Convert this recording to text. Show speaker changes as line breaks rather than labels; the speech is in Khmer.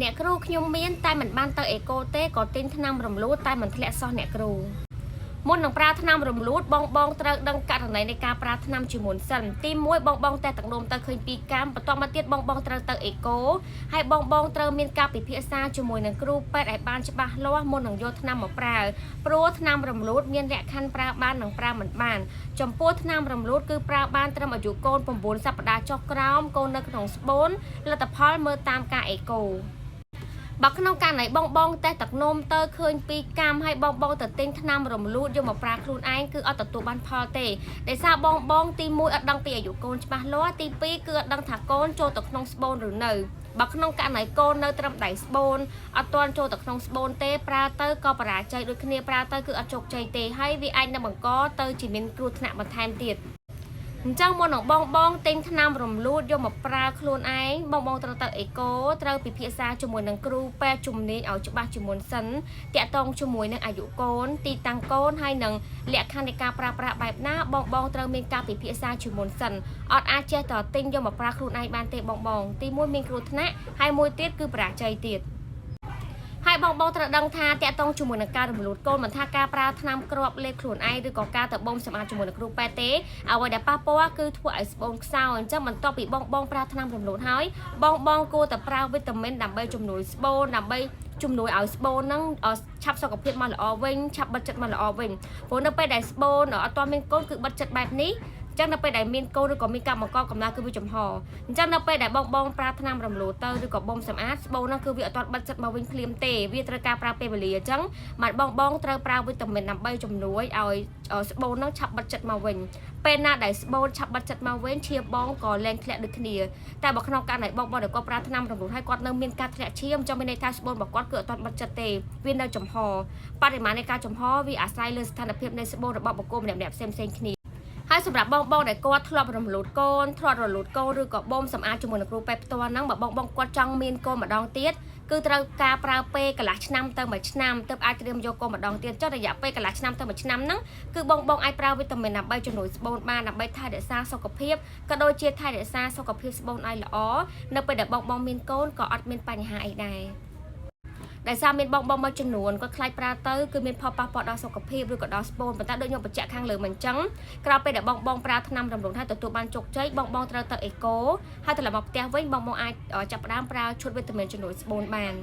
អ្នកគ្រូខ្ញុំមានតែមិនបានទៅអេកូទេក៏ទិញថ្នាំរំលូតតែមិនធ្លាក់សោះអ្នកគ្រូមុននឹងប្រើថ្នាំរំលូតបងត្រូវដឹងករណីនៃការប្រើថ្នាំជាមុនសិនទី1បងតែទឹកនោមទៅឃើញពីកម្មបន្ទាប់មកទៀតបងត្រូវទៅអេកូហើយបងត្រូវមានការពិភាក្សាជាមួយនឹងគ្រូពេទ្យឲ្យបានច្បាស់លាស់មុននឹងយកថ្នាំមកប្រើព្រោះថ្នាំរំលូតមានលក្ខខណ្ឌប្រើបាននិងប្រើមិនបានចំពោះថ្នាំរំលូតគឺប្រើបានត្រឹមអាយុកូន9សប្តាហ៍ចុះក្រោមកូននៅក្នុងស្បូនលទ្ធផលមើលតាមការអេកូបើក្នុងករណីបងតែទឹកនោមទៅឃើញពីកម្មឲ្យបងទៅទិញថ្នាំរំលូតយកមកប្រើខ្លួនឯងគឺអត់ទទួលបានផលទេដោយសារបងទី1អត់ដឹងពីអាយុកូនច្បាស់លាស់ទី2គឺអត់ដឹងថាកូនចូលទៅក្នុងស្បូនឬនៅបើក្នុងករណីកូននៅត្រឹមដៃស្បូនអត់ទាន់ចូលទៅក្នុងស្បូនទេប្រើទៅក៏បរាជ័យដូចគ្នាប្រើទៅគឺអត់ជោគជ័យទេហើយវាអាចនឹងបង្កទៅជាមានគ្រោះថ្នាក់បន្ថែមទៀតអញ្ចឹងមុននឹងបងទិញថ្នាំរំលូតយកមកប្រើខ្លួនឯងបងត្រូវទៅអេកូត្រូវពិភាក្សាជាមួយនឹងគ្រូពេទ្យជំនាញឲ្យច្បាស់ជាមុនសិនតាក់ទងជាមួយនឹងអាយុកូនទីតាំងកូនហើយនឹងលក្ខខណ្ឌនៃការប្រើប្រាស់បែបណាបងត្រូវមានការពិភាក្សាជាមុនសិនអត់អាចចេះតែទិញយកមកប្រើខ្លួនឯងបានទេបងទី1មានគ្រោះថ្នាក់ហើយមួយទៀតគឺបរាជ័យទៀតហើយបងត្រូវដឹងថាតាក់ទងជាមួយនឹងការរំលូតកូនមិនថាការប្រើថ្នាំគ្រាប់លេបខ្លួនឯងឬក៏ការទៅបងសម្អាតជាមួយនឹងគ្រូពេទ្យទេអ្វីដែលប៉ះពាល់គឺធ្វើឲ្យស្បូនខ្សោយអញ្ចឹងបន្ទាប់ពីបងប្រើថ្នាំរំលូតហើយបងគួរតែប្រើវីតាមីនដើម្បីជំនួយស្បូនដើម្បីជំនួយឲ្យស្បូនហ្នឹងឆាប់សុខភាពមកល្អវិញឆាប់បិទចិត្តមកល្អវិញព្រោះនៅពេលដែលស្បូនអត់ទាន់មានកូនគឺបិទចិត្តបែបនេះអញ្ចឹងនៅពេលដែលមានកូនឬក៏មានការបង្កកម្ដៅគឺវាចំហអញ្ចឹងនៅពេលដែលបងប្រើថ្នាំរំលូតទៅឬក៏បងសម្អាតស្បូនហ្នឹងគឺវាអត់ទាន់បិទចិត្តមកវិញភ្លាមទេវាត្រូវការប្រើពេលវេលាអញ្ចឹងបាទបងត្រូវប្រើវីតាមីនដើម្បីជំនួយឲ្យស្បូនហ្នឹងឆាប់បិទចិត្តមកវិញពេលណាដែលស្បូនឆាប់បិទចិត្តមកវិញឈាមបងក៏លែងធ្លាក់ដូចគ្នាតែបើក្នុងករណីបងដែលគាត់ប្រើថ្នាំរំលូតហើយគាត់នៅមានការធ្លាក់ឈាមចាំមានន័យថាស្បូនរបស់គាត់គឺអត់ទាន់បិទចិត្តទេវានៅចំហបរិមាណនៃការចំហវាអាស្រ័យលើស្ថានភាពនៃស្បូនរបស់បុគ្គលម្នាក់ផ្សេងគ្នាហើយសម្រាប់បងដែលគាត់ធ្លាប់រំលូតកូនឬក៏បងសម្អាតជាមួយនឹងគ្រូពេទ្យផ្ទាល់ហ្នឹងបើបងគាត់ចង់មានកូនម្ដងទៀតគឺត្រូវការប្រើពេលកន្លះឆ្នាំទៅ1ឆ្នាំទើបអាចត្រៀមយកកូនម្ដងទៀតចុះរយៈពេលកន្លះឆ្នាំទៅ1ឆ្នាំហ្នឹងគឺបងអាចប្រើវីតាមីនដើម្បីជំនួយស្បូនបានដើម្បីថែរក្សាសុខភាពក៏ដូចជាថែរក្សាសុខភាពស្បូនឲ្យល្អនៅពេលដែលបងមានកូនក៏អត់មានបញ្ហាអីដែរដែលសារមានបងមួយចំនួនគាត់ខ្លាចប្រើទៅគឺមានផលប៉ះពាល់ដល់សុខភាពឬក៏ដល់ស្បូនប៉ុន្តែដូចខ្ញុំបញ្ជាក់ខាងលើមិនអញ្ចឹងក្រោយពេលដែលបងប្រើថ្នាំរំលូតហើយទទួលបានជោគជ័យបងត្រូវទៅអេកូហើយត្រឡប់មកផ្ទះវិញបងអាចចាប់ផ្ដើមប្រើឈុតវីតាមីនជំនួយស្បូនបាន